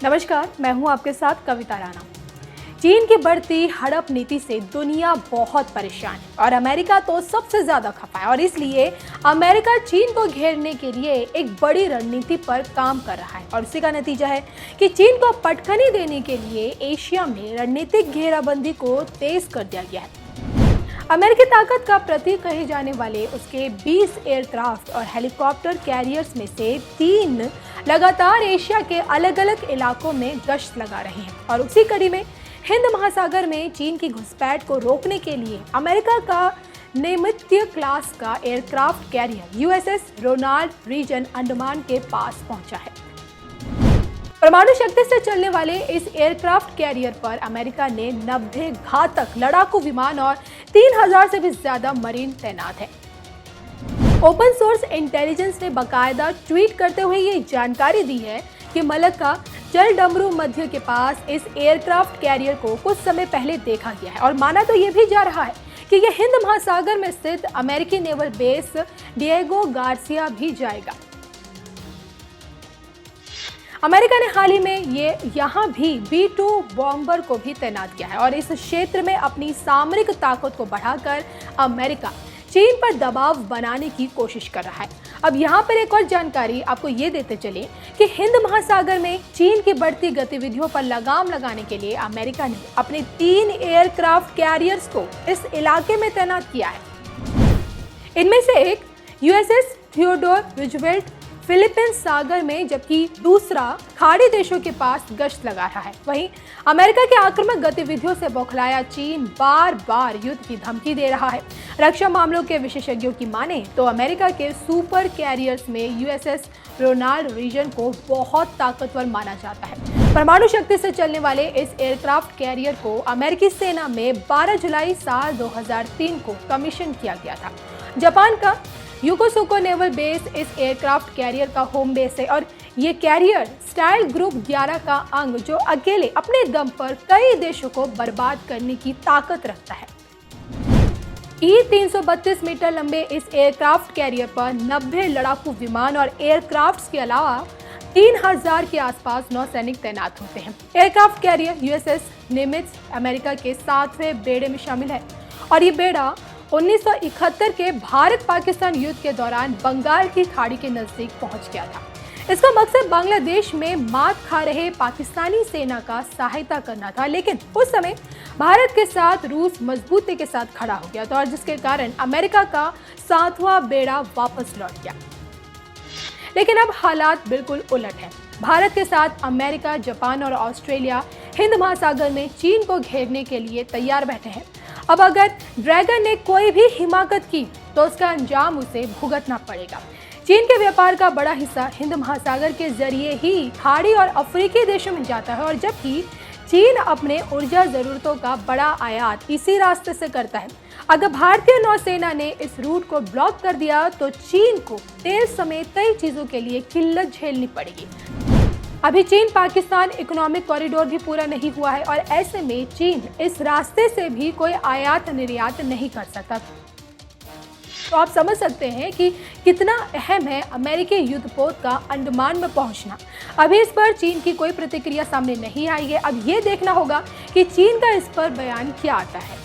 नमस्कार, मैं हूं आपके साथ कविता राणा। चीन की बढ़ती हड़प नीति से दुनिया बहुत परेशान है और अमेरिका तो सबसे ज्यादा खफा है और इसलिए अमेरिका चीन को घेरने के लिए एक बड़ी रणनीति पर काम कर रहा है और उसी का नतीजा है कि चीन को पटखनी देने के लिए एशिया में रणनीतिक घेराबंदी को तेज कर दिया गया है। अमेरिकी ताकत का प्रतीक कहे जाने वाले उसके 20 एयरक्राफ्ट और हेलीकॉप्टर कैरियर्स में से 3 लगातार एशिया के अलग अलग इलाकों में गश्त लगा रहे हैं और उसी कड़ी में हिंद महासागर में चीन की घुसपैठ को रोकने के लिए अमेरिका का नैमित्य क्लास का aircraft carrier USS Ronald Reagan Andaman के पास पहुंचा है। परमाणु शक्ति से चलने वाले इस एयरक्राफ्ट कैरियर पर अमेरिका ने 90 घातक लड़ाकू विमान और 3000 से भी ज्यादा मरीन तैनात है। ओपन सोर्स इंटेलिजेंस ने बाकायदा ट्वीट करते हुए ये जानकारी दी है कि मलक्का जलडमरू मध्य के पास इस एयरक्राफ्ट कैरियर को कुछ समय पहले देखा गया है और माना तो ये भी जा रहा है कि यह हिंद महासागर में स्थित अमेरिकी नेवल बेस डिएगो गार्सिया भी जाएगा। अमेरिका ने हाल ही में यहाँ भी B-2 बॉम्बर को भी तैनात किया है और इस क्षेत्र में अपनी सामरिक ताकत को बढ़ाकर अमेरिका चीन पर दबाव बनाने की कोशिश कर रहा है। अब यहाँ पर एक और जानकारी आपको ये देते चले कि हिंद महासागर में चीन की बढ़ती गतिविधियों पर लगाम लगाने के लिए अमेरिका ने अपने 3 एयरक्राफ्ट कैरियर्स को इस इलाके में तैनात किया है। इनमें से एक यूएसएस थियोडोर रूजवेल्ट फिलीपींस सागर में, जबकि दूसरा खाड़ी देशों के पास गश्त लगा रहा है। वहीं अमेरिका के आक्रामक गतिविधियों से बौखलाया चीन बार बार युद्ध की धमकी दे रहा है। रक्षा मामलों के विशेषज्ञों की माने तो अमेरिका के सुपर कैरियर्स में यूएसएस रोनाल्ड रीगन को बहुत ताकतवर माना जाता है। परमाणु शक्ति से चलने वाले इस एयरक्राफ्ट कैरियर को अमेरिकी सेना में 12 जुलाई साल 2003 को कमीशन किया गया था। जापान का योकोसुको नेवल बेस इस एयरक्राफ्ट कैरियर का होम बेस है और ये कैरियर स्टाइल ग्रुप 11 का अंग जो अकेले अपने दम पर कई देशों को बर्बाद करने की ताकत रखता है। E-332 मीटर लंबे इस एयरक्राफ्ट कैरियर पर 90 लड़ाकू विमान और एयरक्राफ्ट्स के अलावा 3000 के आसपास नौसैनिक तैनात होते हैं। एयरक्राफ्ट कैरियर यूएसएस निमित्ज अमेरिका के 7वें बेड़े में शामिल है और ये बेड़ा 1971 के भारत पाकिस्तान युद्ध के दौरान बंगाल की खाड़ी के नजदीक पहुंच गया था। इसका मकसद बांग्लादेश में मात खा रहे पाकिस्तानी सेना का सहायता करना था, लेकिन उस समय भारत के साथ रूस मजबूती के साथ खड़ा हो गया था और जिसके कारण अमेरिका का 7वां बेड़ा वापस लौट गया। लेकिन अब हालात बिल्कुल उलट है। भारत के साथ अमेरिका, जापान और ऑस्ट्रेलिया हिंद महासागर में चीन को घेरने के लिए तैयार बैठे हैं। अब अगर ड्रैगन ने कोई भी हिमाकत की तो उसका अंजाम उसे भुगतना पड़ेगा। चीन के व्यापार का बड़ा हिस्सा हिंद महासागर के जरिए ही खाड़ी और अफ्रीकी देशों में जाता है और जबकि चीन अपने ऊर्जा जरूरतों का बड़ा आयात इसी रास्ते से करता है। अगर भारतीय नौसेना ने इस रूट को ब्लॉक कर दिया तो चीन को तेल समेत कई चीजों के लिए किल्लत झेलनी पड़ेगी। अभी चीन पाकिस्तान इकोनॉमिक कॉरिडोर भी पूरा नहीं हुआ है और ऐसे में चीन इस रास्ते से भी कोई आयात निर्यात नहीं कर सकता। तो आप समझ सकते हैं कि कितना अहम है अमेरिकी युद्धपोत का अंडमान में पहुंचना। अभी इस पर चीन की कोई प्रतिक्रिया सामने नहीं आई है। अब ये देखना होगा कि चीन का इस पर बयान क्या आता है।